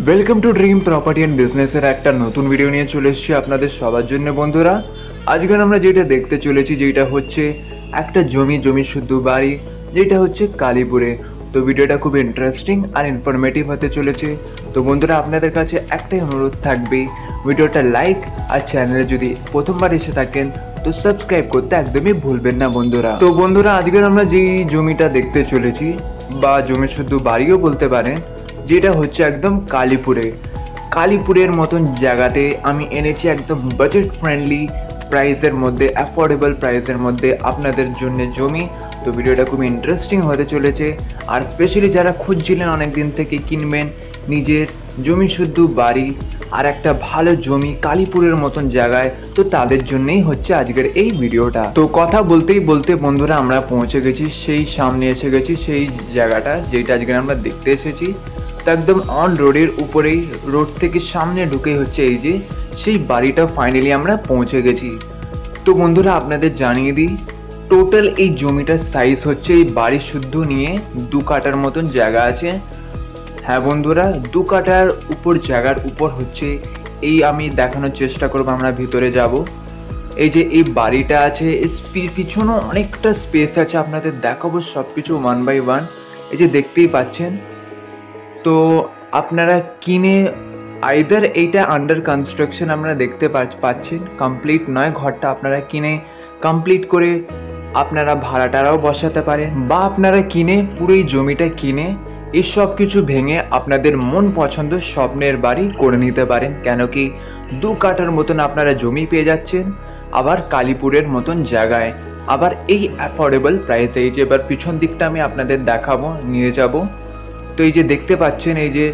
Welcome to dream property and বিজনেসের একটা নতুন ভিডিও নিয়ে চলে এসেছি আপনাদের সবার জন্য বন্ধুরা। আজকে আমরা যেটা দেখতে চলেছি যেটা হচ্ছে একটা জমি শুদ্ধ বাড়ি, যেটা হচ্ছে কালীপুরে। তো ভিডিওটা খুব ইন্টারেস্টিং আর ইনফরমেটিভ হতে চলেছে। তো বন্ধুরা আপনাদের কাছে একটাই অনুরোধ থাকবে, ভিডিওটা লাইক আর চ্যানেলে যদি প্রথমবার এসে থাকেন তো সাবস্ক্রাইব করতে একদমই ভুলবেন না বন্ধুরা। তো বন্ধুরা আজকে আমরা যেই জমিটা দেখতে চলেছি বা জমি শুদ্ধ বাড়িও বলতে পারেন, যেটা হচ্ছে একদম কালীপুরের মতন জায়গাতে আমি এনেছি একদম বাজেট ফ্রেন্ডলি প্রাইসের মধ্যে, অ্যাফোর্ডেবল প্রাইসের মধ্যে আপনাদের জন্য জমি। তো ভিডিওটা খুব ইন্টারেস্টিং হতে চলেছে। আর স্পেশালি যারা খুঁজছিলেন অনেক দিন থেকে কিনবেন নিজের জমি শুদ্ধ বাড়ি আর একটা ভালো জমি কালীপুরের মতন জায়গায়, তো তাদের জন্যই হচ্ছে আজকের এই ভিডিওটা। তো কথা বলতেই বলতে বন্ধুরা আমরা পৌঁছে গেছি, সেই সামনে এসে গেছি সেই জায়গাটা যেটা আজকে আমরা দেখতে এসেছি। তো একদম অন রোডের উপরেই, রোড থেকে সামনে ঢুকে হচ্ছে এই যে সেই বাড়িটা ফাইনালি আমরা পৌঁছে গেছি। তো বন্ধুরা আপনাদের জানিয়ে দিই, টোটাল এই জমিটার সাইজ হচ্ছে এই বাড়ি শুদ্ধ নিয়ে 2 কাঠার মতন জায়গা আছে। হ্যাঁ বন্ধুরা, 2 কাঠার উপর জায়গার উপর হচ্ছে এই, আমি দেখানোর চেষ্টা করবো, আমরা ভিতরে যাব। এই যে এই বাড়িটা আছে, পিছনেও অনেকটা স্পেস আছে, আপনাদের দেখাবো সব কিছু 1 বাই 1। এই যে দেখতেই পাচ্ছেন। তো আপনারা কিনে আইদার এইটা আন্ডার কনস্ট্রাকশন আমরা দেখতে পাচ্ছেন, কমপ্লিট নয় ঘরটা, আপনারা কিনে কমপ্লিট করে আপনারা ভাড়াটারাও বসাতে পারেন, বা আপনারা কিনে পুরো এই জমিটা কিনে এই সব কিছু ভেঙে আপনাদের মন পছন্দ স্বপ্নের বাড়ি করে নিতে পারেন। কেন কি 2 কাঠার মতন আপনারা জমি পেয়ে যাচ্ছেন, আবার কালীপুরের মতন জায়গায়, আবার এই অ্যাফোর্ডেবল প্রাইসে। এই যে এবার পিছন দিকটা আমি আপনাদের দেখাবো, নিয়ে যাব। তো এই যে দেখতে পাচ্ছেন, এই যে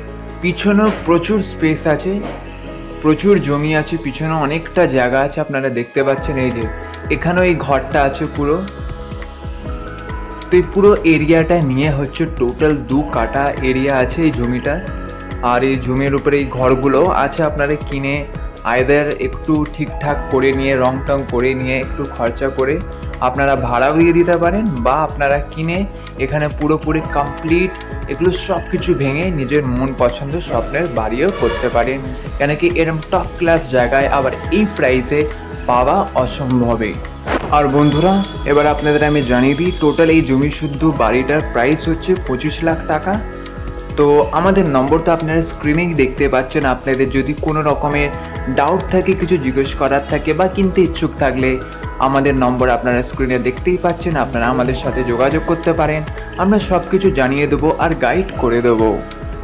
পিছনেও প্রচুর স্পেস আছে, প্রচুর জমি আছে, পিছনে অনেকটা জায়গা আছে, আপনারা দেখতে পাচ্ছেন। এই যে এখানেও এই ঘরটা আছে পুরো। তো এই পুরো এরিয়াটা নিয়ে হচ্ছে টোটাল 2 কাঠা এরিয়া আছে এই জমিটা। আর এই জমির উপরে এই ঘরগুলো আছে, আপনারা কিনে আইদার একটু ঠিকঠাক করে নিয়ে, রং টং করে নিয়ে, একটু খরচা করে আপনারা ভাড়াও দিয়ে দিতে পারেন, বা আপনারা কিনে এখানে পুরোপুরি কমপ্লিট এগুলো সব কিছু ভেঙে নিজের মন পছন্দ স্বপ্নের বাড়িও করতে পারেন। কেন কি এরকম টপ ক্লাস জায়গায় আবার এই প্রাইসে পাওয়া অসম্ভবই। আর বন্ধুরা এবার আপনাদের আমি জানিয়ে দিই, টোটাল এই জমি শুদ্ধ বাড়িটার প্রাইস হচ্ছে 25 লাখ টাকা। তো আমাদের নম্বর তো আপনারা স্ক্রিনেই দেখতে পাচ্ছেন। আপনাদের যদি কোনো রকমের ডাউট থাকে, কিছু জিজ্ঞেস করার থাকে, বা কিনতে ইচ্ছুক থাকলে আমাদের নম্বর আপনারা স্ক্রিনে দেখতেই পাচ্ছেন, আপনারা আমাদের সাথে যোগাযোগ করতে পারেন। আমরা সব কিছু জানিয়ে দেবো আর গাইড করে দেবো।